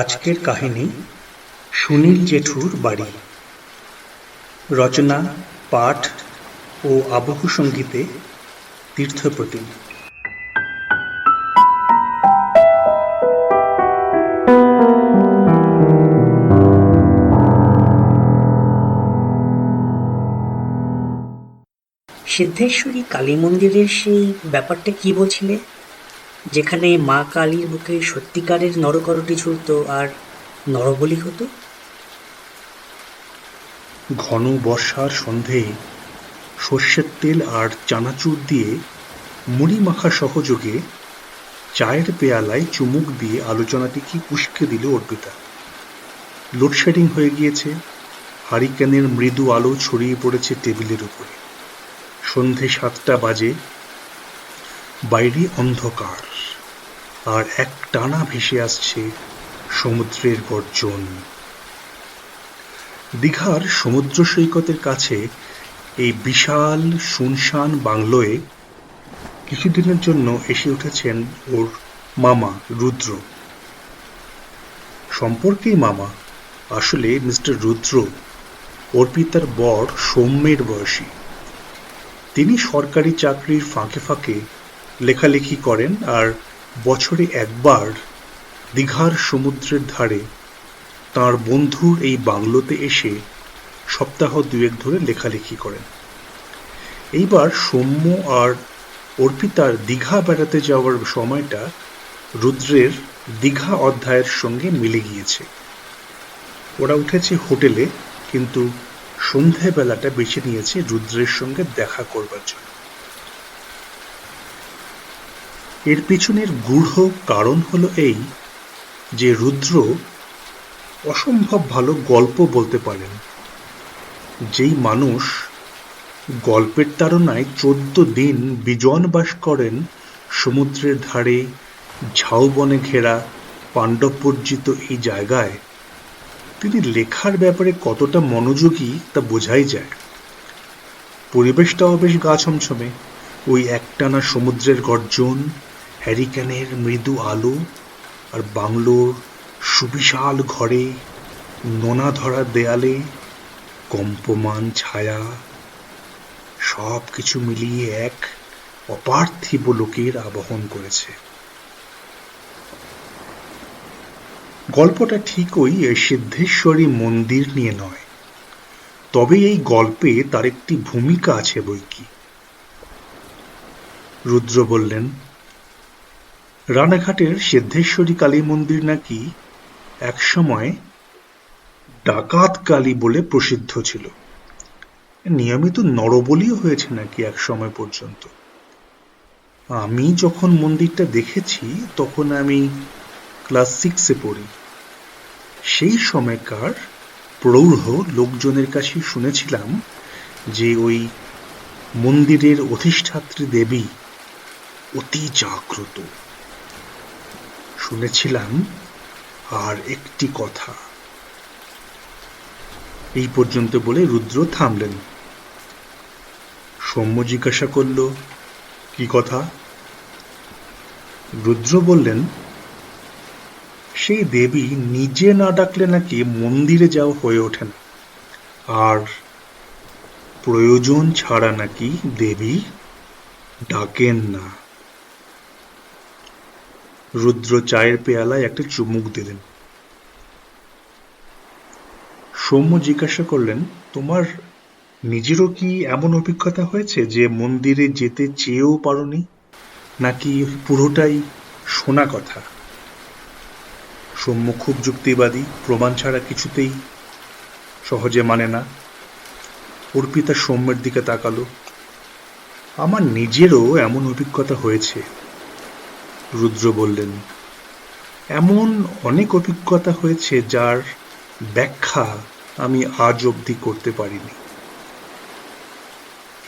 আজকের কাহিনী সুনীল জেঠুর বাড়ি। রচনা, পাঠ ও আবহ সঙ্গীতে তীর্থপ্রতিম। সিদ্ধেশ্বরী কালী মন্দিরের সেই ব্যাপারটা কি বলছিলে, যেখানে মা কালীর বুকে সত্যিকারের নরকরটি ঝুলত আর নরবলি হতো? ঘন বর্ষার সন্ধেয় সর্ষের তেল আর চানাচুর দিয়ে মুড়ি মাখা সহযোগে চায়ের পেয়ালায় চুমুক দিয়ে আলোচনাটি কি উস্কে দিল অর্পিতা। লোডশেডিং হয়ে গিয়েছে, হারিকেনের মৃদু আলো ছড়িয়ে পড়েছে টেবিলের উপরে। সন্ধে 7টা বাজে, বাইরে অন্ধকার, আর এক টানা ভেসে আসছে সমুদ্রের গর্জন। দীঘার সমুদ্র সৈকতের কাছে এই বিশাল শুনশান বাংলোয় কিছুদিনের জন্য এসে উঠেছেন ওর মামা রুদ্র। সম্পর্কেই মামা, আসলে মিস্টার রুদ্র অর্পিতার বর সৌম্যের বয়সী। তিনি সরকারি চাকরির ফাঁকে ফাঁকে লেখালেখি করেন আর বছরে একবার দীঘার সমুদ্রের ধারে তাঁর বন্ধুর এই বাংলোতে এসে সপ্তাহ 2 ধরে লেখালেখি করেন। এইবার সৌম্য আর অর্পিতার দীঘা বেড়াতে যাওয়ার সময়টা রুদ্রের দীঘা অধ্যায়ের সঙ্গে মিলে গিয়েছে। ওরা উঠেছে হোটেলে, কিন্তু সন্ধেবেলাটা বেছে নিয়েছে রুদ্রের সঙ্গে দেখা করবার জন্য। এর পিছনের গূঢ় কারণ হলো এই যে রুদ্র অসম্ভব ভালো গল্প বলতে পারেন। যেই মানুষ গল্পের তাড়নায় 14 দিন বিজন বাস করেন সমুদ্রের ধারে ঝাউবনে ঘেরা পাণ্ডববর্জিত এই জায়গায়, তিনি লেখার ব্যাপারে কতটা মনোযোগী তা বোঝাই যায়। পরিবেশটাও বেশ গা ছমছমে, ওই একটানা সমুদ্রের গর্জন, হ্যারিকেনের মৃদু আলো, আর বাংলোর সুবিশাল ঘরে নোনা ধরা দেয়ালে কম্পমান ছায়া, সব কিছু মিলিয়ে এক অপার্থিব লোকের আবাহন করেছে। গল্পটা ঠিকই সিদ্ধেশ্বরী মন্দির নিয়ে নয়, তবে এই গল্পে তার একটি ভূমিকা আছে বৈকি। রুদ্র বললেন, রানাঘাটের সিদ্ধেশ্বরী কালী মন্দির নাকি একসময় ডাকাত কালী বলে প্রসিদ্ধ ছিল। নিয়মিত নরবলিও হয়েছে নাকি এক সময় পর্যন্ত। আমি যখন মন্দিরটা দেখেছি তখন আমি ক্লাস 6-এ পড়ি। সেই সময়কার প্রৌঢ় লোকজনের কাছে শুনেছিলাম যে ওই মন্দিরের অধিষ্ঠাত্রী দেবী অতি জাগ্রত। শুনেছিলাম আর একটি কথা। এই পর্যন্ত বলে রুদ্র থামলেন। সৌম্য জিজ্ঞাসা করল, কি কথা? রুদ্র বললেন, সেই দেবী নিজে না ডাকলে নাকি মন্দিরে যাওয়া হয়ে ওঠে না, আর প্রয়োজন ছাড়া নাকি দেবী ডাকেন না। রুদ্র চায়ের পেয়ালায় একটা চুমুক দিলেন। সৌম্য জিজ্ঞাসা করলেন, তোমার নিজেরও কি এমন অভিজ্ঞতা হয়েছে যে মন্দিরে যেতে চেয়েও পারোনি, নাকি পুরোটাই শোনা কথা? সৌম্য খুব যুক্তিবাদী, প্রমাণ ছাড়া কিছুতেই সহজে মানে না। অর্পিতা সৌম্যের দিকে তাকালো। আমার নিজেরও এমন অভিজ্ঞতা হয়েছে, রুদ্র বললেন। এমন অনেক অভিজ্ঞতা হয়েছে যার ব্যাখ্যা আমি আজ অবধি করতে পারিনি।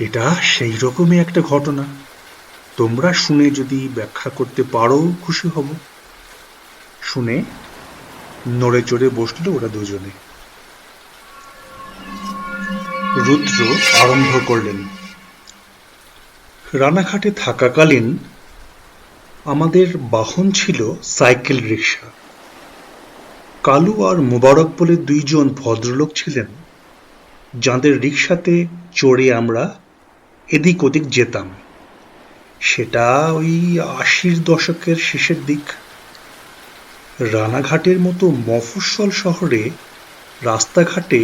এটা সেই রকমই একটা ঘটনা। তোমরা শুনে যদি ব্যাখ্যা করতে পারো খুশি হব। শুনে নড়ে চড়ে বসলো ওরা দুজনে। রুদ্র আরম্ভ করলেন, রানাঘাটে থাকাকালীন আমাদের বাহন ছিল সাইকেল রিক্সা। কালু আর মোবারক বলে দুইজন ভদ্রলোক ছিলেন, যাঁদের রিকশাতে চড়ে আমরা এদিক ওদিক যেতাম। সেটা ওই ৮০-র দশকের শেষের দিক। রানাঘাটের মতো মফস্বল শহরে রাস্তাঘাটে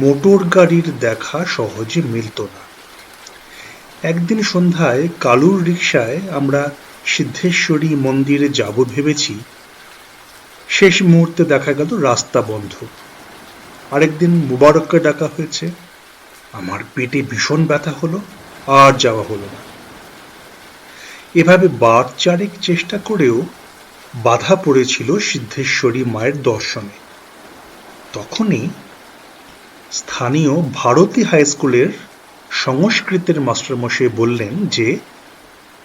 মোটর গাড়ির দেখা সহজে মিলত না। একদিন সন্ধ্যায় কালুর রিকশায় আমরা সিদ্ধেশ্বরী মন্দিরে যাব ভেবেছি, শেষ মুহূর্তে দেখা গেল রাস্তা বন্ধ। আরেকদিন মুবারককে ডাকা হয়েছে, আমার পেটে ভীষণ ব্যথা হলো, আর যাওয়া হলো না। এভাবে বার চারেক চেষ্টা করেও বাধা পড়েছিল সিদ্ধেশ্বরী মায়ের দর্শনে। তখনই স্থানীয় ভারতী হাই স্কুলের সংস্কৃতের মাস্টারমশাই বললেন যে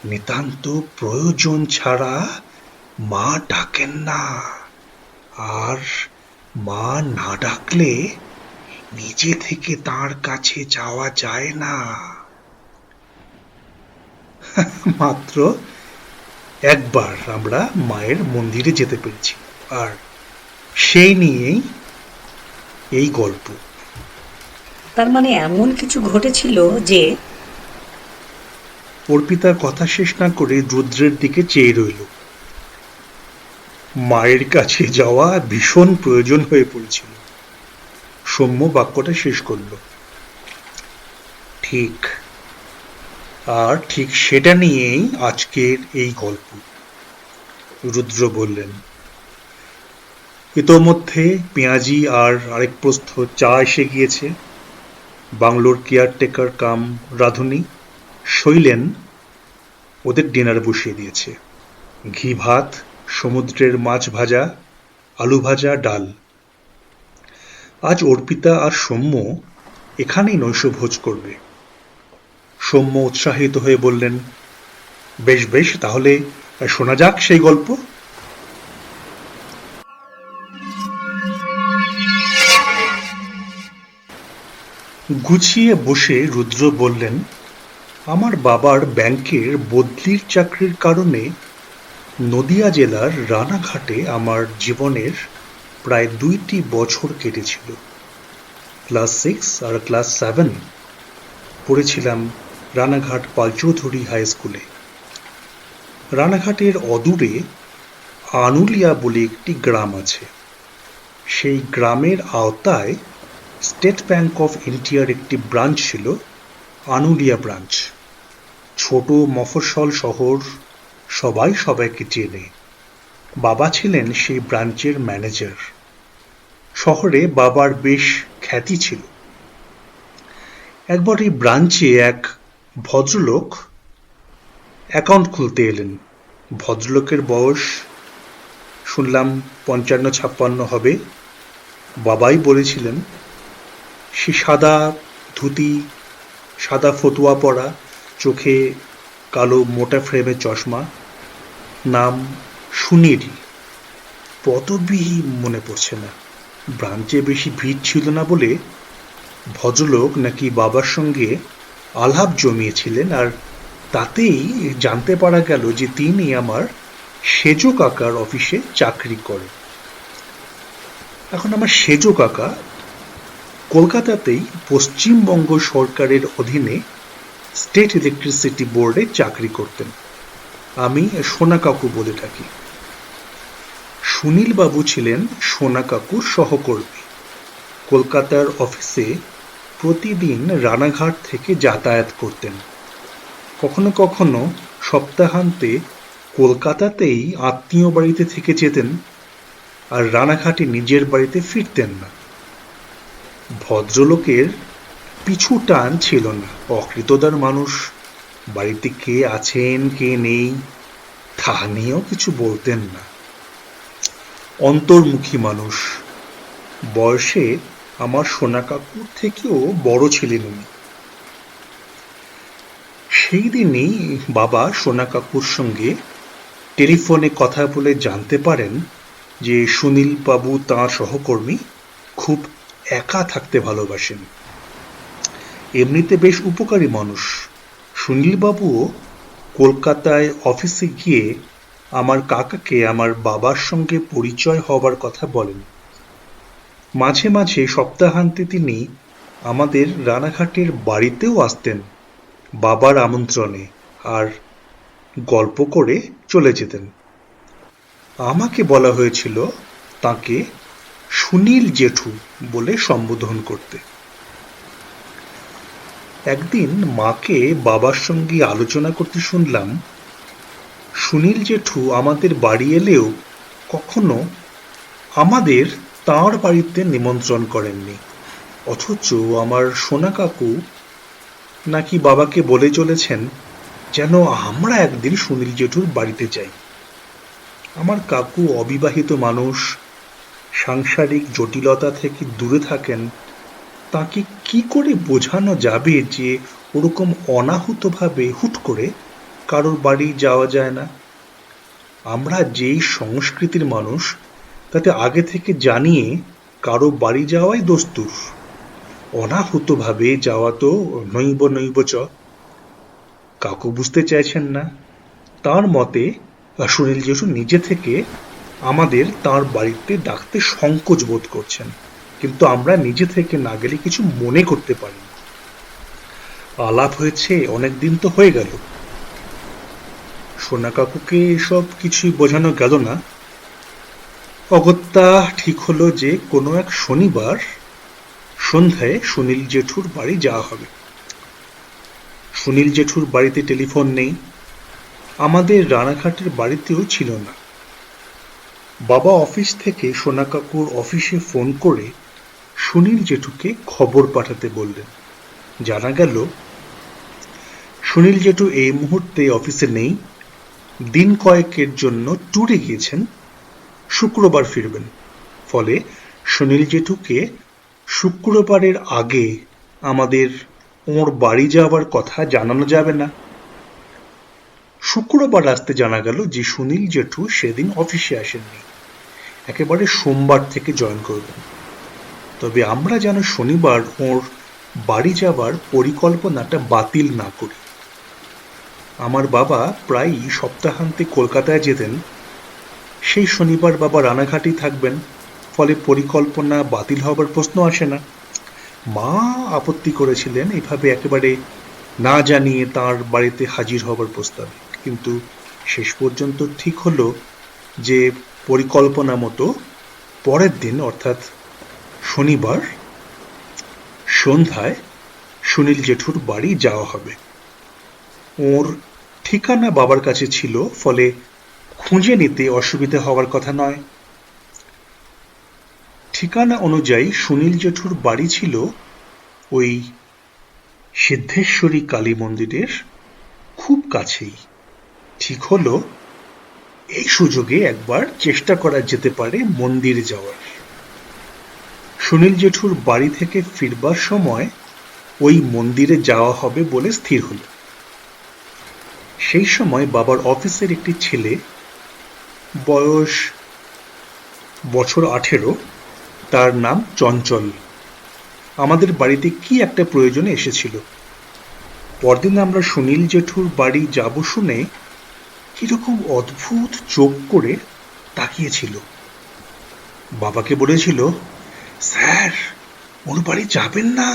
নিতান্ত প্রয়োজন ছাড়া মা ডাকেন না, আর মা না ডাকলে নিজে থেকে তার কাছে যাওয়া যায় না। মাত্র একবার আমরা মায়ের মন্দিরে যেতে পেরেছি, আর সেই নিয়েই এই গল্প। তার মানে এমন কিছু ঘটেছিল যে... অর্পিতার কথা শেষ না করে রুদ্রের দিকে চেয়ে রইল। মায়ের কাছে যাওয়া ভীষণ প্রয়োজন হয়ে পড়েছিল। সৌম্য বাক্যটা শেষ করল। ঠিক, আর ঠিক সেটা নিয়েই আজকের এই গল্প। রুদ্র বললেন। ইতোমধ্যে পেঁয়াজি আর আরেক প্রস্থ চা এসে গিয়েছে। বাংলোর কেয়ারটেকার কাম রাঁধুনি শৈলেন ওদের ডিনার বসিয়ে দিয়েছে। ঘি ভাত, সমুদ্রের মাছ ভাজা, আলু ভাজা, ডাল। আজ অর্পিতা আর সৌম্য এখানেই নৈশভোজ করবে। সৌম্য উৎসাহিত হয়ে বললেন, বেশ বেশ, তাহলে শোনা যাক সেই গল্প। গুছিয়ে বসে রুদ্র বললেন, আমার বাবার ব্যাংকের বদলির চাকরির কারণে নদিয়া জেলার রানাঘাটে আমার জীবনের প্রায় ২টি বছর কেটেছিল। ক্লাস 6 আর ক্লাস 7 পড়েছিলাম রানাঘাট পালচৌধুরী হাই স্কুলে। রানাঘাটের অদূরে আনুলিয়া বলে একটি গ্রাম আছে। সেই গ্রামের আওতায় স্টেট ব্যাংক অফ ইন্ডিয়ার একটি ব্রাঞ্চ ছিল, আনুলিয়া ব্রাঞ্চ। ছোট মফস্বল শহর, সবাই সবাইকে চেনে। বাবা ছিলেন সেই ব্রাঞ্চের ম্যানেজার। শহরে বাবার বেশ খ্যাতি ছিল। একবার এই ব্রাঞ্চে এক ভদ্রলোক অ্যাকাউন্ট খুলতে এলেন। ভদ্রলোকের বয়স শুনলাম ৫৫-৫৬ হবে। বাবাই বলেছিলেন। সে সাদা ধুতি, সাদা ফতুয়া পরা, চোখে কালো মোটা ফ্রেমের চশমা। নাম সুনীল। পদবি মনে পড়ছে না। ব্রাঞ্চে বেশি ভিড় ছিল না বলে ভদ্রলোক নাকি বাবার সঙ্গে আলাপ জমিয়েছিলেন, আর তাতেই জানতে পারা গেল যে তিনি আমার সেজ কাকার অফিসে চাকরি করেন। এখন আমার সেজ কাকা কলকাতাতেই পশ্চিমবঙ্গ সরকারের অধীনে স্টেট ইলেকট্রিসিটি বোর্ডে চাকরি করতেন। আমি সোনা কাকু বলে থাকি। সুনীল বাবু ছিলেন সোনা কাকুর সহকর্মী। কলকাতার অফিসে প্রতিদিন রানাঘাট থেকে যাতায়াত করতেন। কখনো কখনো সপ্তাহান্তে কলকাতাতেই আত্মীয় বাড়িতে থেকে যেতেন, আর রানাঘাটে নিজের বাড়িতে ফিরতেন না। ভদ্রলোকের পিছু টান ছিল না। অকৃতদার মানুষ, বাড়িতে কে আছেন কে নেই তা নিয়েও কিছু বলতেন না। অন্তর্মুখী মানুষ। বয়সে আমার সোনা কাকুর থেকেও বড় ছিলেন উনি। সেই দিনই বাবা সোনা কাকুর সঙ্গে টেলিফোনে কথা বলে জানতে পারেন যে সুনীল বাবু তাঁর সহকর্মী খুব একা থাকতে ভালোবাসেন। এমনিতে বেশ উপকারী মানুষ। সুনীল বাবুও কলকাতায় অফিসে গিয়ে আমার কাকাকে আমার বাবার সঙ্গে পরিচয় হবার কথা বলেন। মাঝে মাঝে সপ্তাহান্তে তিনি আমাদের রানাঘাটের বাড়িতেও আসতেন বাবার আমন্ত্রণে, আর গল্প করে চলে যেতেন। আমাকে বলা হয়েছিল তাকে সুনীল জেঠু বলে সম্বোধন করতে। একদিন মাকে বাবার সঙ্গে আলোচনা করতে শুনলাম, সুনীল জেঠু আমাদের বাড়ি এলেও কখনো আমাদের তাঁর বাড়িতে নিমন্ত্রণ করেননি, অথচ আমার সোনা কাকু নাকি বাবাকে বলে চলেছেন যেন আমরা একদিন সুনীল জেঠুর বাড়িতে যাই। আমার কাকু অবিবাহিত মানুষ, সাংসারিক জটিলতা থেকে দূরে থাকেন। তাকে কি করে বোঝানো যাবে যে ওরকম অনাহুতভাবে হুট করে কারোর বাড়ি যাওয়া যায় না? আমরা যেই সংস্কৃতির মানুষ, তাতে আগে থেকে জানিয়ে কারো বাড়ি যাওয়াই দস্তুর। অনাহুতভাবে যাওয়া তো নৈব নৈব চ। কাকু বুঝতে চাইছেন না। তার মতে সুনীল জেঠু নিজে থেকে আমাদের তার বাড়িতে ডাকতে সংকোচ বোধ করছেন, কিন্তু আমরা নিজে থেকে না গেলে কিছু মনে করতে পারি না। আলাপ হয়েছে অনেকদিন তো হয়ে গেল। সোনা কাকুকে এসব কিছুই বোঝানো গেল না। অগত্যা ঠিক হলো যে কোনো এক শনিবার সন্ধ্যায় সুনীল জেঠুর বাড়ি যাওয়া হবে। সুনীল জেঠুর বাড়িতে টেলিফোন নেই, আমাদের রানাঘাটের বাড়িতেও ছিল না। বাবা অফিস থেকে সোনা কাকুর অফিসে ফোন করে সুনীল জেঠুকে খবর পাঠাতে বললেন। জানা গেল সুনীল জেঠু এই মুহূর্তে অফিসে নেই, দিন কয়েকের জন্য ট্যুরে গিয়েছেন, শুক্রবার ফিরবেন। ফলে সুনীল জেঠুকে শুক্রবারের আগে আমাদের ওর বাড়ি যাওয়ার কথা জানানো যাবে না। শুক্রবার আসতে জানা গেল যে সুনীল জেঠু সেদিন অফিসে আসেননি, একেবারে সোমবার থেকে জয়েন করবেন। তবে আমরা যেন শনিবার ওর বাড়ি যাবার পরিকল্পনাটা বাতিল না করি। আমার বাবা প্রায়ই সপ্তাহান্তে কলকাতায় যেতেন, সেই শনিবার বাবা রানাঘাটেই থাকবেন, ফলে পরিকল্পনা বাতিল হবার প্রশ্ন আসে না। মা আপত্তি করেছিলেন এভাবে একেবারে না জানিয়ে তার বাড়িতে হাজির হবার প্রস্তাবে, কিন্তু শেষ পর্যন্ত ঠিক হলো যে পরিকল্পনা মতো পরের দিন অর্থাৎ শনিবার সন্ধ্যায় সুনীল জেঠুর বাড়ি যাওয়া হবে। ওর ঠিকানা বাবার কাছে ছিল, ফলে খুঁজে নিতে অসুবিধা হওয়ার কথা নয়। ঠিকানা অনুযায়ী সুনীল জেঠুর বাড়ি ছিল ওই সিদ্ধেশ্বরী কালী মন্দিরের খুব কাছেই। ঠিক হলো এই সুযোগে একবার চেষ্টা করা যেতে পারে মন্দিরে যাওয়ার। সুনীল জেঠুর বাড়ি থেকে ফিরবার সময় ওই মন্দিরে যাওয়া হবে বলে স্থির হলো। সেই সময় বাবার অফিসের একটি ছেলে, বয়স বছর 18, তার নাম চঞ্চল, আমাদের বাড়িতে কি একটা প্রয়োজনে এসেছিল। পরদিন আমরা সুনীল জেঠুর বাড়ি যাব শুনে কিরকম অদ্ভুত চোখ করে তাকিয়েছিল। বাবাকে বলেছিল, স্যার ওর বাড়ি যাবেন না?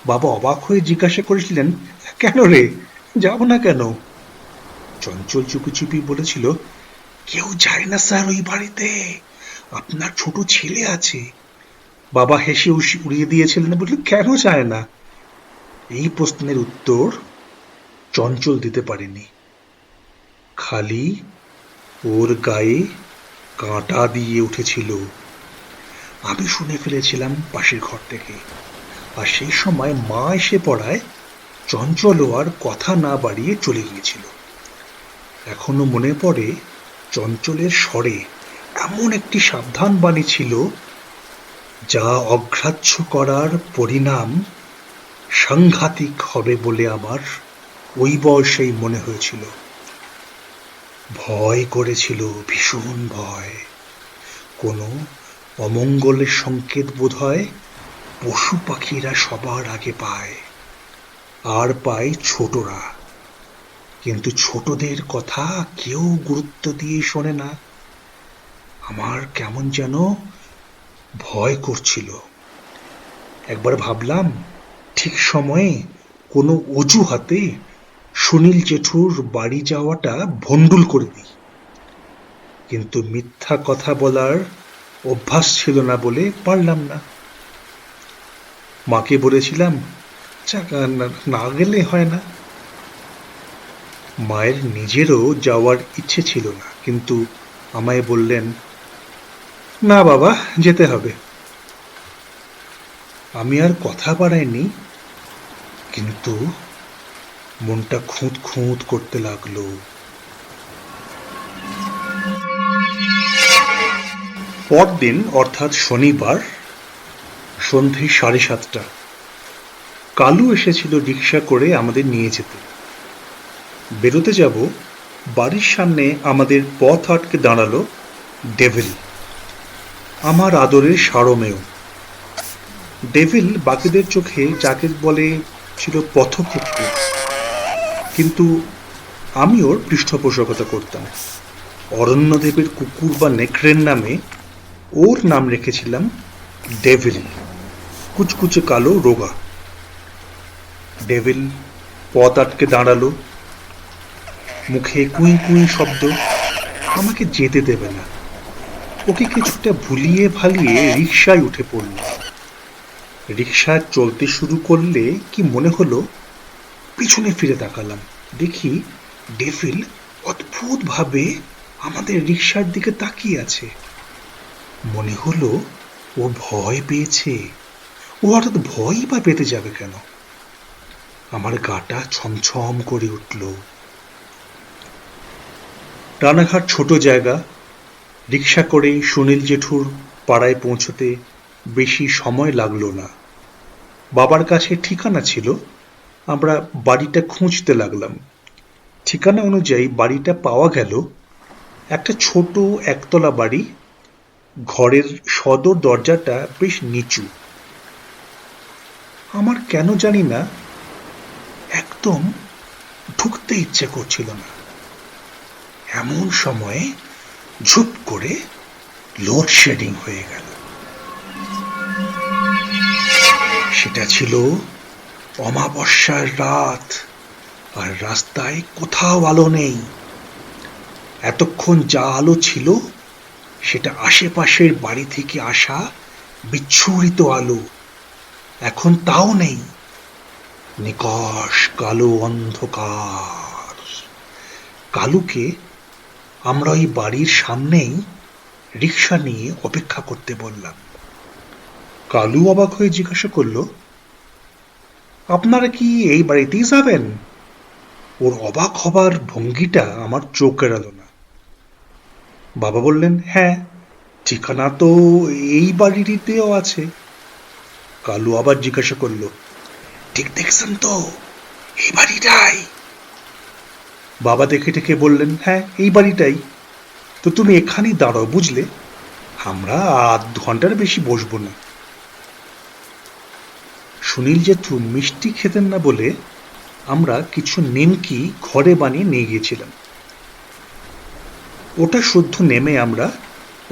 বাবা অবাক হয়ে জিজ্ঞাসা করেছিলেন, কেন রে, যাব না কেন? চঞ্চল চুপি চুপি বলেছিল, কেউ যায় না স্যার ওই বাড়িতে, আপনার ছোট ছেলে আছে। বাবা হেসে উড়িয়ে দিয়েছিলেন, বলল, কেন যায় না? এই প্রশ্নের উত্তর চঞ্চল দিতে পারেনি। খালি ওর গায়ে কাঁটা দিয়ে উঠেছিল। আমি শুনে ফেলেছিলাম পাশের ঘর থেকে, আর সেই সময় মা এসে পড়ায় চঞ্চলও আর কথা না বাড়িয়ে চলে গিয়েছিল। এখনো মনে পড়ে চঞ্চলের স্বরে এমন একটি সাবধান বাণী ছিল, যা অগ্রাহ্য করার পরিণাম সাংঘাতিক হবে বলে আমার ওই বয়সেই মনে হয়েছিল। ভয় করেছিল, ভীষণ ভয়। কোনো অমঙ্গলের সংকেত বোধ হয় পশু পাখিরা সবার আগে পায়, আর পায় ছোটরা। কিন্তু ছোটদের কথা কেউ গুরুত্ব দিয়ে শোনে না। আমার কেমন যেন ভয় করছিল। একবার ভাবলাম ঠিক সময়ে কোনো অজুহাতে সুনীল জেঠুর বাড়ি যাওয়াটা ভণ্ডুল করে দিই, কিন্তু মিথ্যা কথা বলার অভ্যাস ছিল না বলে পারলাম না। মাকে বলেছিলাম, না গেলে হয় না। মায়ের নিজেরও যাওয়ার ইচ্ছে ছিল না, কিন্তু আমায় বললেন, না বাবা, যেতে হবে। আমি আর কথা বাড়াইনি, কিন্তু মনটা খুঁত খুঁত করতে লাগলো। পরদিন অর্থাৎ শনিবার সন্ধে 7:30 কালু এসেছিল রিক্সা করে আমাদের নিয়ে যেতে। বেরোতে যাব, বাড়ির সামনে আমাদের পথ আটকে দাঁড়ালো ডেভিল, আমার আদরের সারমেয়। ডেভিল বাকিদের চোখে যাকে বলে ছিল পথকুক্কুর, কিন্তু আমি ওর পৃষ্ঠপোষকতা করতাম। অরণ্যদেবের কুকুর বা নেকড়ের নামে ওর নাম রেখেছিলাম ডেভিল, কুচকুচে কালো রোগা। ডেভিল পথ আটকে দাঁড়ালো, মুখে কুই কুই শব্দ, আমাকে যেতে দেবে না। ওকে কিছুটা ভুলিয়ে ভালিয়ে রিকশায় উঠে পড়ল। রিকশা চলতে শুরু করলে কি মনে হলো, পিছনে ফিরে তাকালাম, দেখি ডেভিল অদ্ভুত ভাবে আমাদের রিকশার দিকে তাকিয়ে আছে। মনে হলো ও ভয় পেয়েছে। ও হঠাৎ ভয়ই বা পেতে যাবে কেন? আমার গাটা ছমছম করে উঠল। রানাঘাট ছোট জায়গা। রিকশা করে সুনীল জেঠুর পাড়ায় পৌঁছতে বেশি সময় লাগলো না। বাবার কাছে ঠিকানা ছিল, আমরা বাড়িটা খুঁজতে লাগলাম। ঠিকানা অনুযায়ী বাড়িটা পাওয়া গেল, একটা ছোট একতলা বাড়ি। ঘরের সদর দরজাটা বেশ নিচু। আমার কেন জানি না একদম ঢুকতে ইচ্ছে করছিল না। এমন সময়ে ঝুপ করে লোডশেডিং হয়ে গেল। সেটা ছিল অমাবস্যার রাত, আর রাস্তায় কোথাও আলো নেই। এতক্ষণ যা আলো ছিল সেটা আশেপাশের বাড়ি থেকে আসা বিচ্ছুরিত আলো, এখন তাও নেই। নিকষ কালো অন্ধকার। কালুকে আমরা ওই বাড়ির সামনেই রিকশা নিয়ে অপেক্ষা করতে বললাম। কালু অবাক হয়ে জিজ্ঞাসা করল, আপনারা কি এই বাড়িতেই যাবেন? ওর অবাক হবার ভঙ্গিটা আমার চোখ এড়ালো না। বাবা বললেন, হ্যাঁ, ঠিকানা তো এই বাড়িটিতেও আছে। কালু আবার জিজ্ঞাসা করল, ঠিক দেখছেন তো, এই বাড়িটাই? বাবা দেখে টেকে বললেন, হ্যাঁ, এই বাড়িটাই। তো তুমি এখানেই দাঁড়াও, বুঝলে? আমরা আধ ঘন্টার বেশি বসবো না। সুনীল জেঠু মিষ্টি খেতেন না বলে আমরা কিছু নিমকি ঘরে বানিয়ে নিয়ে গিয়েছিলাম। ওটা শুদ্ধ নেমে আমরা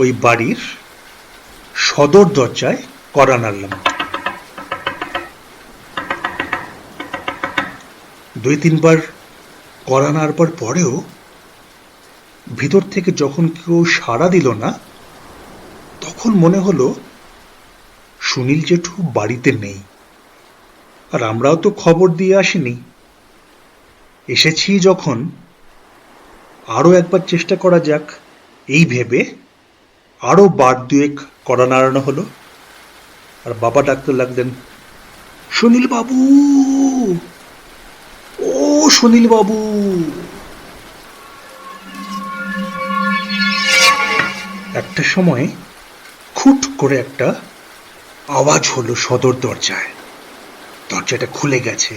ওই বাড়ির সদর দরজায় কড়া নাড়লাম। 2-3 বার কড়া নাড়বার পরেও ভিতর থেকে যখন কেউ সাড়া দিল না, তখন মনে হলো সুনীল জেঠু বাড়িতে নেই। আর আমরাও তো খবর দিয়ে আসিনি। এসেছি যখন, আরো একবার চেষ্টা করা যাক, এই ভেবে আরো বার 2 কড়া নাড়ানো হলো। আর বাবা ডাকতে লাগলেন, সুনীল বাবু, ও সুনীল বাবু। একটা সময় খুট করে একটা আওয়াজ হলো সদর দরজায়। দরজাটা খুলে গেছে,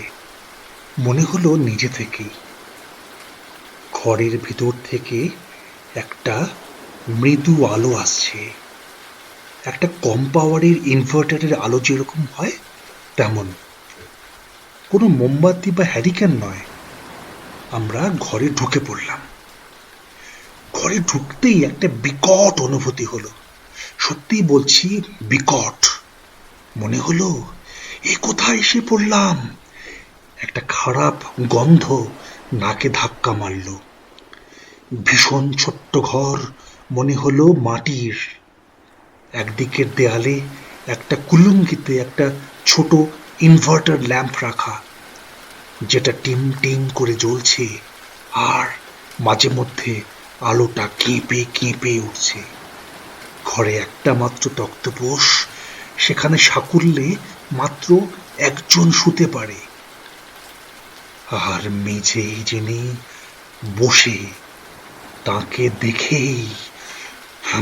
মনে হলো নিজে থেকেই। ঘরের ভিতর থেকে একটা মৃদু আলো আসছে, একটা কম পাওয়ারের ইনভার্টারের আলো যেরকম হয় তেমন। কোনো মোমবাতি বা হ্যারিকেন নয়, আমরা ঘরে ঢুকে পড়লাম। ঘরে ঢুকতেই একটা বিকট অনুভূতি হলো। সত্যি বলছি, বিকট। মনে হলো এ কোথায় এসে পড়লাম। একটা খারাপ গন্ধ নাকে ধাক্কা মারল। ভীষণ ছোট্ট ঘর, মনে হলো মাটির। একদিকের দেয়ালে একটা কুলুঙ্গিতে একটা ছোট ইনভার্টার ল্যাম্প রাখা, যেটা টিম টিম করে জ্বলছে, আর মাঝে মধ্যে আলোটা কেঁপে কেঁপে উঠছে। ঘরে একটা মাত্র তক্তপোষ, সেখানে সাকুল্যে মাত্র একজন শুতে পারে। আর মেঝেই যিনি বসে, তাকে দেখেই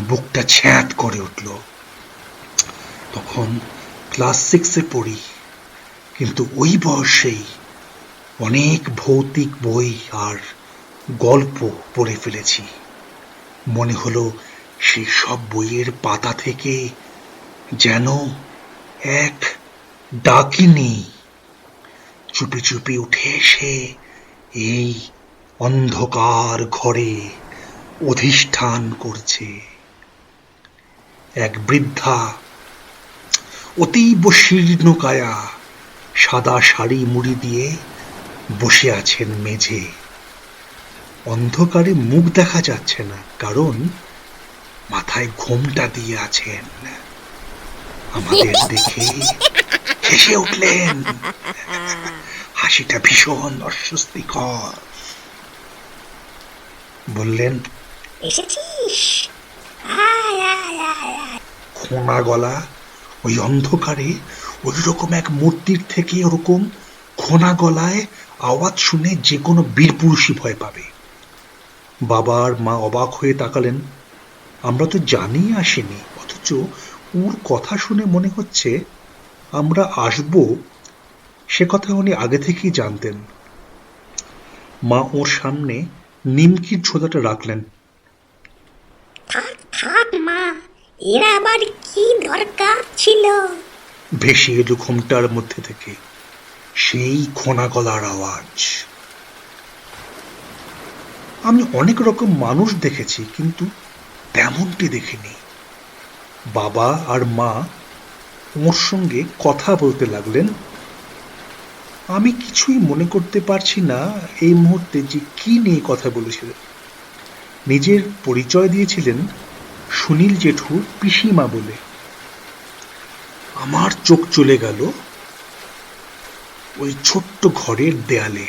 বুকটা ছ্যাঁত করে উঠল। তখন ক্লাস 6-এ পড়ি, কিন্তু ওই বয়সেই অনেক ভৌতিক বই আর গল্প পড়ে ফেলেছি। মনে হলো সেই সব বইয়ের পাতা থেকে যেন এক ডাকিনী চুপি চুপি উঠে এসে এই অন্ধকার ঘরে অধিষ্ঠান করছে। এক বৃদ্ধা, অতীব শীর্ণকায়া, সাদা শাড়ি মুড়ি দিয়ে বসে আছেন মেঝে। অন্ধকারে মুখ দেখা যাচ্ছে না, কারণ মাথায় ঘোমটা দিয়ে আছেন। আমাদের দেখে হেসে উঠলেন। হাসিটা ভীষণ অস্বস্তিকর। বললেন, এসেছিস? আয় আয় আয় আয়। খোঁড়া গলা, ওই অন্ধকারে ওই রকম এক মূর্তির থেকে ওরকম খোঁড়া গলায় আওয়াজ শুনে যে কোনো বীর পুরুষই ভয় পাবে। বাবা আর মা অবাক হয়ে তাকালেন। আমরা তো জানিয়ে আসিনি, অথচ ওর কথা শুনে মনে হচ্ছে আমরা আসব সে কথা উনি আগে থেকেই জানতেন। মা ওর সামনে নিমকির ঝোলাটা রাখলেন। থাক থাক মা, এরা আবার কি দরকার ছিল? ভেসে এলো ঘোমটার মধ্যে থেকে সেই খোঁড়া গলার আওয়াজ। আমি অনেক রকম মানুষ দেখেছি, কিন্তু তেমনটি দেখিনি। বাবা আর মা ওর সঙ্গে কথা বলতে লাগলেন। আমি কিছুই মনে করতে পারছি না এই মুহূর্তে যে কি নিয়ে কথা বলেছিলেন। নিজের পরিচয় দিয়েছিলেন সুনীল জেঠুর পিসিমা বলে। আমার চোখ চলে গেল ওই ছোট্ট ঘরের দেয়ালে।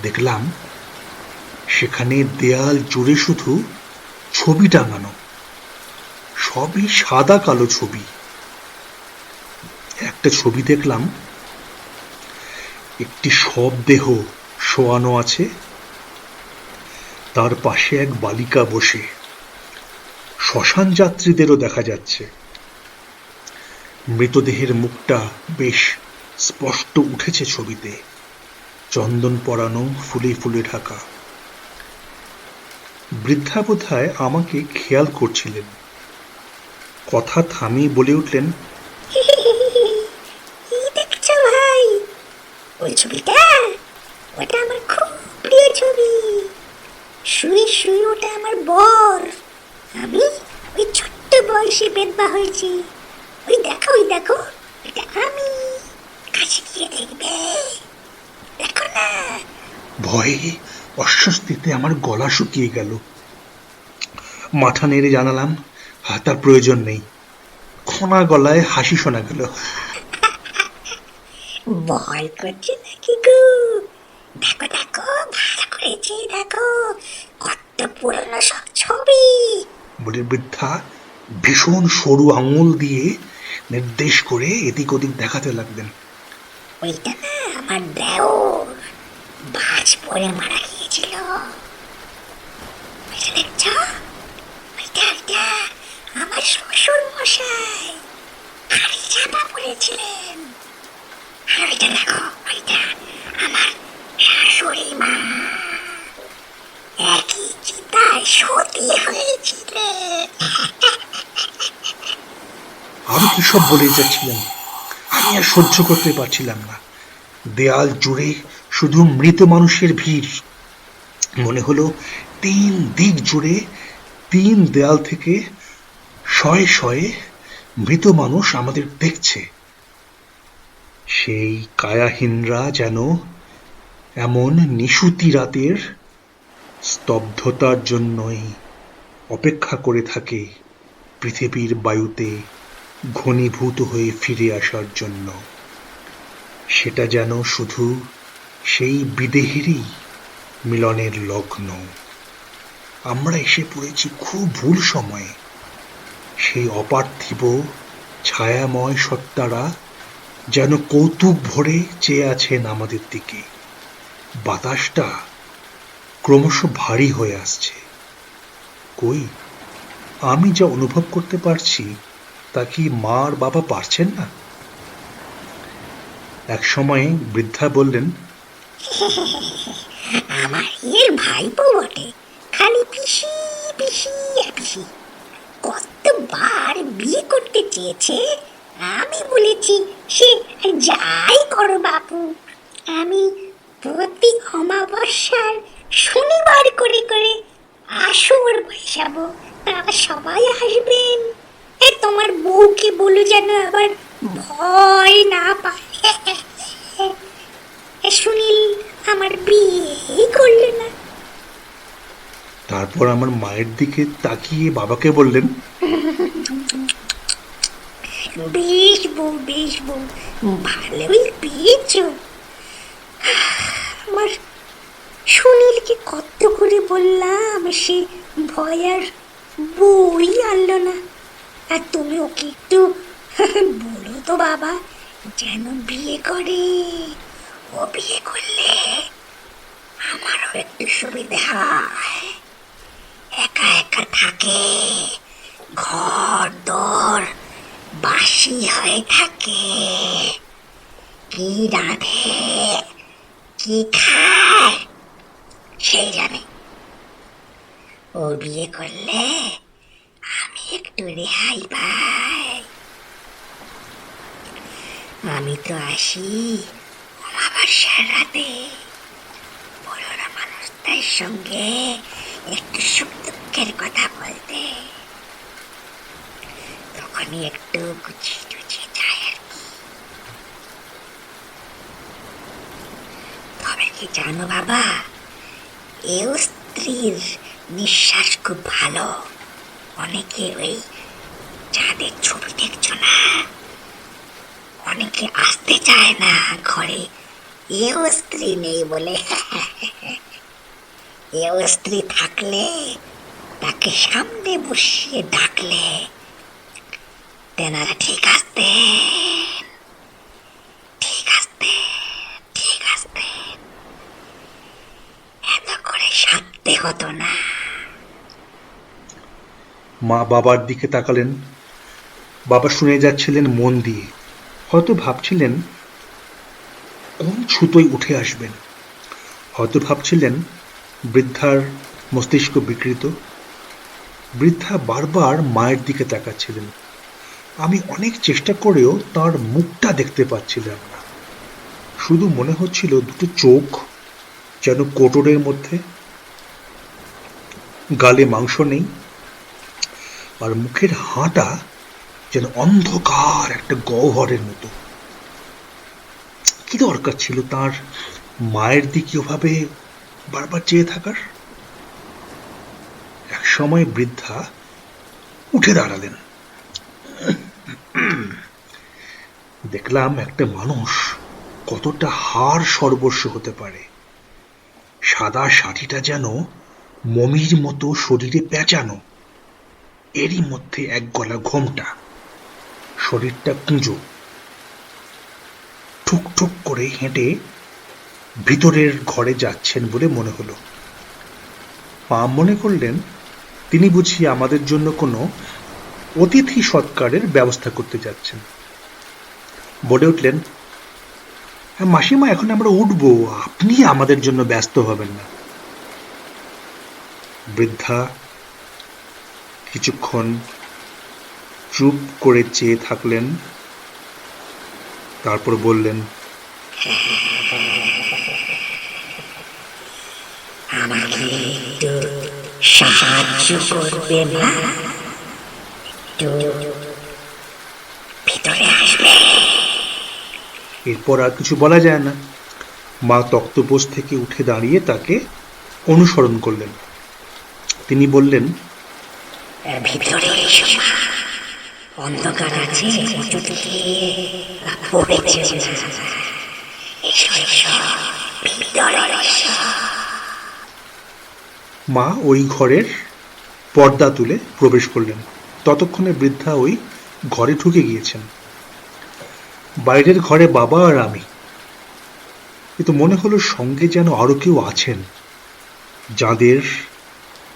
দেখলাম সেখানে দেয়াল জুড়ে শুধু ছবি টাঙানো, সবই সাদা কালো ছবি। একটা ছবি দেখলাম, একটি শবদেহ শোয়ানো আছে, তার পাশে এক বালিকা বসে। শ্মশান যাত্রীদেরও দেখা যাচ্ছে। মৃতদেহের মুখটা বেশ স্পষ্ট উঠেছে ছবিতে, চন্দন পরানো, ফুলে ফুলে ঢাকা। বৃদ্ধা বোধহয় আমাকে খেয়াল করছিলেন। কথা থামিয়ে বলে উঠলেন, কি দেখছো ভাই? ওই ছবিটা, ওটা আমার খুব প্রিয় ছবি। শুয়ে শুয়ে ওটা আমার বর। আমি ওই ছোট্ট বয়সে বেদবা হয়েছি। ওই দেখো ওই দেখো, এটা আমি। কাছে গিয়ে দেখবে, দেখো না। ভয়ে অস্বস্তিতে আমার গলা শুকিয়ে গেল। মাথা নেড়ে জানালাম, তার প্রয়োজন নেই। খোঁড়া গলায় হাসি শোনা গেল। ভয় করছে নাকি গো? দেখো দেখো, ভালো করেছি দেখো, কত পুরনো সব ছবি। বলে বৃদ্ধা ভীষণ সরু আঙুল দিয়ে নির্দেশ করে এদিক ওদিক দেখাতে লাগলেন। ওইটা না আমার দেওর, বাজ পড়ে মারা গিয়েছিল। ওইটা দেখছ? ওইটা ওইটা আমার শ্বশুর মশাই, হাড়ি চাপা পড়েছিলেন। আর ওইটা দেখো, ওইটা আমার শাশুড়ি মা, একই চিতায় সতী হয়েছিলেন। আরো কি সব বলে যাচ্ছিলেন, আমি আর সহ্য করতে পারছিলাম না। দেয়াল জুড়ে শুধু মৃত মানুষের ভিড়। মনে হলো 3 দিক জুড়ে 3 দেয়াল থেকে শয়ে শয়ে মৃত মানুষ আমাদের দেখছে। সেই কায়াহীনরা যেন এমন নিশুতি রাতের স্তব্ধতার জন্যই অপেক্ষা করে থাকে পৃথিবীর বায়ুতে ঘনীভূত হয়ে ফিরে আসার জন্য। সেটা যেন শুধু সেই বিদেহেরই মিলনের লগ্ন। আমরা এসে পড়েছি খুব ভুল সময়ে। সেই অপার্থিব ছায়াময় সত্তারা যেন কৌতুক ভরে চেয়ে আছেন আমাদের দিকে। বাতাসটা ক্রমশ ভারী হয়ে আসছে। কই, আমি যা অনুভব করতে পারছি তা কি মা আর বাবা পারছেন না? এক সময়ে বৃদ্ধা বললেন, আমার এর ভাইপো বটে, খালি পিসি পিসি আর পিসি। কতবার বিয়ে করতে চেয়েছে, আমি বলেছি সে যাই করো বাপু, আমি প্রতি অমাবস্যার শনিবার করে করে আসর বসাবো, তারা সবাই আসবেন। তোমার বউকে বলো যেন আবার ভয় না পায়। সুনীল আমার বিয়েই করলে না। তারপর আমার মায়ের দিকে তাকিয়ে বাবাকে বললেন, বেশ বউ, ভালোই পেয়েছ। আমার সুনীলকে কত করে বললাম, সে ভয় আর বই আনলো না। আর তুমি ওকে একটু বলো তো বাবা, যেন বিয়ে করে। ও বিয়ে করলে আমারও একটু সুবিধা হয়। একা একা থাকে, ঘর দর বাসি হয়ে থাকে, কি রাঁধে কি খায় সেই জানে। ও বিয়ে করলে আমি একটু রেহাই পাই। আমি তো আসি অমাবস্যার রাতে, বড়রা মানুষদের সঙ্গে একটু সুখ দুঃখের কথা বলতে। তখনই একটু গুছিয়ে টুছিয়ে যায় আর কি। তবে কি জানো বাবা, এও স্ত্রীর নিঃশ্বাস খুব ভালো। অনেকে ওই যাদের ছবি দেখছো না, অনেকে আসতে চায় না ঘরে, এও স্ত্রী নেই বলে। এও স্ত্রী থাকলে তাকে সামনে বসিয়ে ডাকলে তেনারা ঠিক আসতেন, ঠিক আসতেন, ঠিক আসতেন। এত করে সাধতে হতো না। মা বাবার দিকে তাকালেন। বাবা শুনে যাচ্ছিলেন মন দিয়ে। হয়তো ভাবছিলেন কোন ছুতোয় উঠে আসবেন। হয়তো ভাবছিলেন বৃদ্ধার মস্তিষ্ক বিকৃত। বৃদ্ধা বারবার মায়ের দিকে তাকাচ্ছিলেন। আমি অনেক চেষ্টা করেও তার মুখটা দেখতে পাচ্ছিলাম না। শুধু মনে হচ্ছিল দুটো চোখ যেন কোটরের মধ্যে, গালে মাংস নেই, আর মুখের হাঁটা যেন অন্ধকার একটা গহ্বরের মতো। কি দরকার ছিল তার মায়ের দিকে ওভাবে বারবার চেয়ে থাকার? এক সময় বৃদ্ধা উঠে দাঁড়ালেন। দেখলাম একটা মানুষ কতটা হাড় সর্বস্ব হতে পারে। সাদা শাড়িটা যেন মমির মতো শরীরে পেঁচানো, এরই মধ্যে এক গলা ঘোমটা, শরীরটা কুঁজো। ঠুক ঠুক করে হেঁটে ভিতরের ঘরে যাচ্ছেন বলে মনে হলো। মা মনে করলেন তিনি বুঝি আমাদের জন্য কোনো অতিথি সৎকারের ব্যবস্থা করতে যাচ্ছেন। বলে উঠলেন, হ্যাঁ মাসিমা, এখন আমরা উঠবো, আপনি আমাদের জন্য ব্যস্ত হবেন না। বৃদ্ধা কিছুক্ষণ চুপ করে চেয়ে থাকলেন, তারপর বললেন, আমাকে একটু সাহায্য করবে মা? একটু ভিতরে আসবে? এরপর আর কিছু বলা যায় না। মা তক্তপোষ থেকে উঠে দাঁড়িয়ে তাকে অনুসরণ করলেন। তিনি বললেন, ভিতরে এসো মা, অন্ধকার আছে, উঁচু থেকে পড়েছে। এসো এসো, ভিতরে এসো। মা ওই ঘরের পর্দা তুলে প্রবেশ করলেন। ততক্ষণে বৃদ্ধা ওই ঘরে ঢুকে গিয়েছেন। বাইরের ঘরে বাবা আর আমি। কিন্তু মনে হলো সঙ্গে যেন আরো কেউ আছেন, যাদের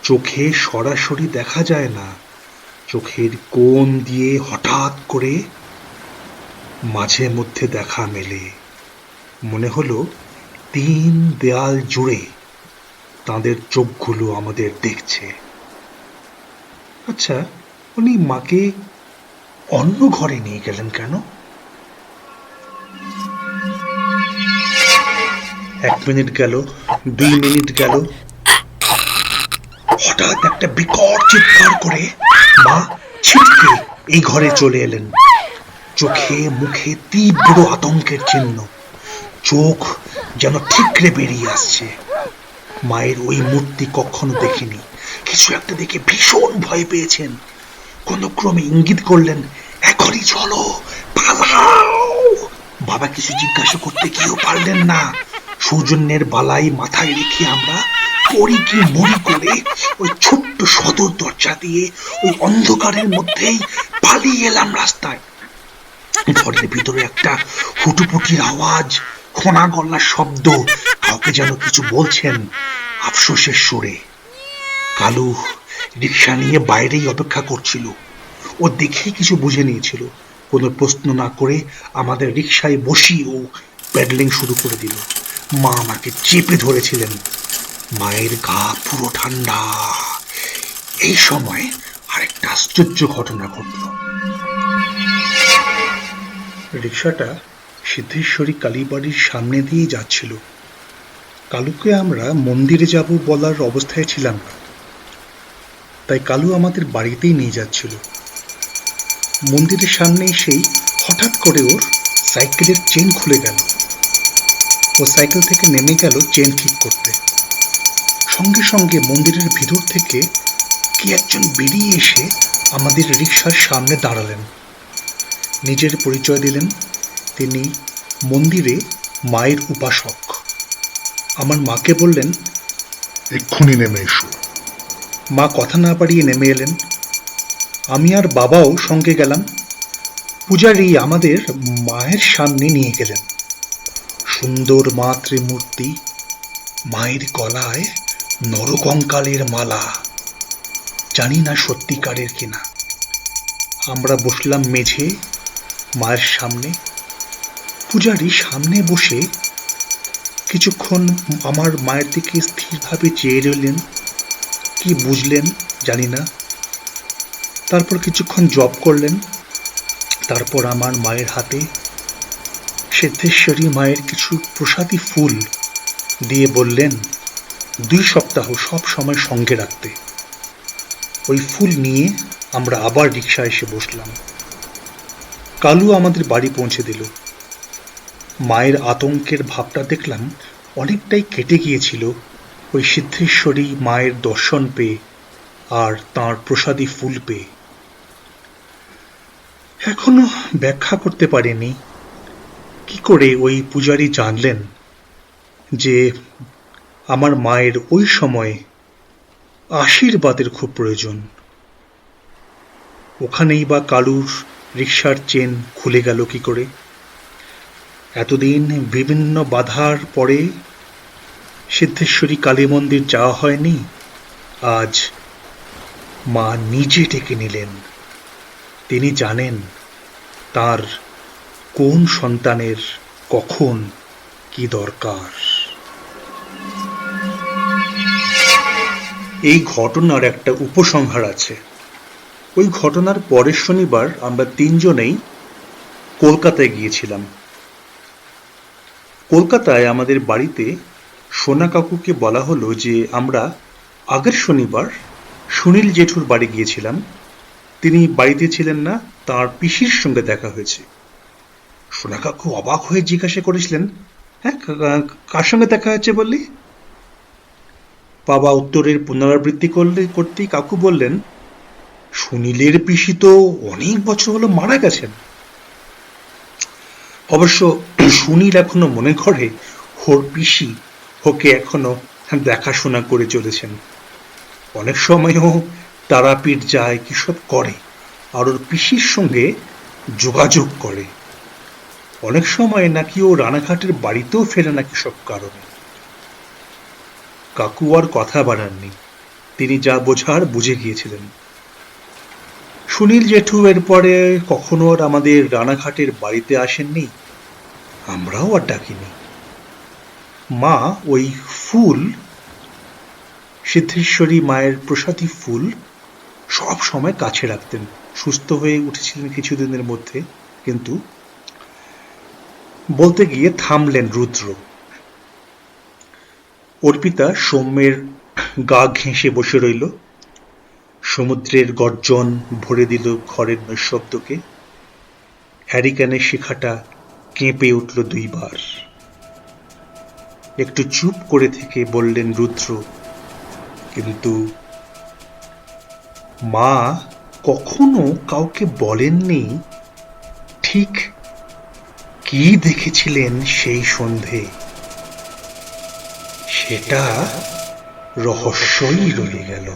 চোখে সরাসরি দেখা যায় না, চোখের কোণ দিয়ে হঠাৎ করে মাঝে মধ্যে দেখা মেলে। মনে হলো 3 দেয়াল জুড়ে তাদের চোখগুলো আমাদের দেখছে। আচ্ছা, উনি মাকে অন্য ঘরে নিয়ে গেলেন কেন? 1 মিনিট গেল, 2 মিনিট গেল। হঠাৎ একটা বিকট চিৎকার করে মা ছিটকে এই ঘরে চলে এলেন। চোখে মুখে তীব্র আতঙ্কের চিহ্ন, চোখ যেন ঠিকরে বেরিয়ে আসছে। মায়ের ওই মূর্তি কখনো দেখিনি। কিছু একটা দেখে ভীষণ ভয় পেয়েছেন। কোনো ক্রমে ইঙ্গিত করলেন, এখনই চলো, পালাও। বাবা কিছু জিজ্ঞাসা করতে গিয়েও পারলেন না। সৌজন্যের বালাই মাথায় রেখে আমরা করি কি মরি করে ওই ছোট্ট সদর দরজা দিয়ে ওই অন্ধকারের মধ্যেই পালিয়ে এলাম রাস্তায়। ঘরের ভিতরে একটা হুটুপুটির আওয়াজ, খোনা গলার শব্দ, কাউকে যেন কিছু বলছেন আফসোসের সুরে। কালু রিক্সা নিয়ে বাইরেই অপেক্ষা করছিল। ও দেখেই কিছু বুঝে নিয়েছিল। কোনো প্রশ্ন না করে আমাদের রিক্সায় বসিয়ে ও প্যাডেলিং শুরু করে দিল। মা আমাকে চেপে ধরেছিলেন। মায়ের গা পুরো ঠান্ডা। এই সময় আরেকটা আশ্চর্য ঘটনা ঘটল। রিক্সাটা সিদ্ধেশ্বরী কালীবাড়ির সামনে দিয়ে যাচ্ছিল। কালুকে আমরা মন্দিরে যাব বলার অবস্থায় ছিলাম না, তাই কালু আমাদের বাড়িতেই নিয়ে যাচ্ছিল। মন্দিরের সামনে এসেই হঠাৎ করে ওর সাইকেলের চেন খুলে গেল। ও সাইকেল থেকে নেমে গেল চেন ঠিক করতে। সঙ্গে সঙ্গে মন্দিরের ভিতর থেকে কি একজন বেরিয়ে এসে আমাদের রিক্সার সামনে দাঁড়ালেন। নিজের পরিচয় দিলেন, তিনি মন্দিরে মায়ের উপাসক। আমার মাকে বললেন, এক্ষুনি নেমে এসো। মা কথা না বাড়িয়ে নেমে এলেন। আমি আর বাবাও সঙ্গে গেলাম। পূজারী আমাদের মায়ের সামনে নিয়ে গেলেন। সুন্দর মা ত্রিমূর্তি, মায়ের গলায় নরকঙ্কালের মালা, জানি না সত্যিকারের কিনা। আমরা বসলাম মেঝে মায়ের সামনে। পূজারী সামনে বসে কিছুক্ষণ আমার মায়ের দিকে স্থিরভাবে চেয়ে রইলেন। কি বুঝলেন জানি না। তারপর কিছুক্ষণ জপ করলেন। তারপর আমার মায়ের হাতে সিদ্ধেশ্বরী মায়ের কিছু প্রসাদী ফুল দিয়ে বললেন 2 সপ্তাহ সব সময় সঙ্গে রাখতে। ওই ফুল নিয়ে আমরা আবার রিক্সা এসে বসলাম। কালু আমাদের বাড়ি পৌঁছে দিল। মায়ের আতঙ্কের ভাবটা দেখলাম অনেকটাই কেটে গিয়েছিল ওই সিদ্ধেশ্বরী মায়ের দর্শন পেয়ে আর তাঁর প্রসাদী ফুল পেয়ে। এখনো ব্যাখ্যা করতে পারিনি কি করে ওই পূজারী জানলেন যে আমার মায়ের ওই সময়ে আশীর্বাদের খুব প্রয়োজন। ওখানেই বা কালুর রিক্সার চেন খুলে গেল কি করে? এতদিন বিভিন্ন বাধার পরে সিদ্ধেশ্বরী কালী মন্দির যাওয়া হয়নি। আজ মা নিজে ডেকে নিলেন। তিনি জানেন তার কোন সন্তানের কখন কি দরকার। এই ঘটনার একটা উপসংহার আছে। ওই ঘটনার পরের শনিবার আমরা 3 জনেই কলকাতায় গিয়েছিলাম। কলকাতায় আমাদের বাড়িতে সোনা কাকুকে বলা হলো যে আমরা আগের শনিবার সুনীল জেঠুর বাড়ি গিয়েছিলাম, তিনি বাড়িতে ছিলেন না, তার পিসির সঙ্গে দেখা হয়েছে। সোনা কাকু অবাক হয়ে জিজ্ঞাসা করেছিলেন, হ্যাঁ, কার সঙ্গে দেখা হয়েছে বললি? বাবা উত্তরের পুনরাবৃত্তি করতেই কাকু বললেন, সুনীলের পিসি তো অনেক বছর হলো মারা গেছেন। অবশ্য সুনীল এখনো মনে করে ওর পিসি ওকে এখনো দেখাশোনা করে চলেছেন। অনেক সময়ও তারাপীঠ যায়, কিসব করে, আর ওর পিসির সঙ্গে যোগাযোগ করে। অনেক সময় নাকি ও রানাঘাটের বাড়িতেও ফেরে না কিসব কারণে। কাকু আর কথা বাড়াননি, তিনি যা বোঝার বুঝে গিয়েছিলেন। সুনীল জেঠু এরপরে কখনো আর আমাদের রানাঘাটের বাড়িতে আসেননি, আমরাও আর ডাকিনি। মা ওই ফুল, সিদ্ধেশ্বরী মায়ের প্রসাদী ফুল সব সময় কাছে রাখতেন। সুস্থ হয়ে উঠেছিলেন কিছুদিনের মধ্যে, কিন্তু বলতে গিয়ে থামলেন রুদ্র। অর্পিতা সৌম্যের গা ঘেঁষে বসে রইল। সমুদ্রের গর্জন ভরে দিল ঘরের নৈশব্দকে। হ্যারিকেনের শিখাটা কেঁপে উঠল 2 বার। একটু চুপ করে থেকে বললেন রুদ্র, কিন্তু মা কখনো কাউকে বলেননি ঠিক কি দেখেছিলেন সেই সন্ধে। সেটা রহস্যই রয়ে গেল।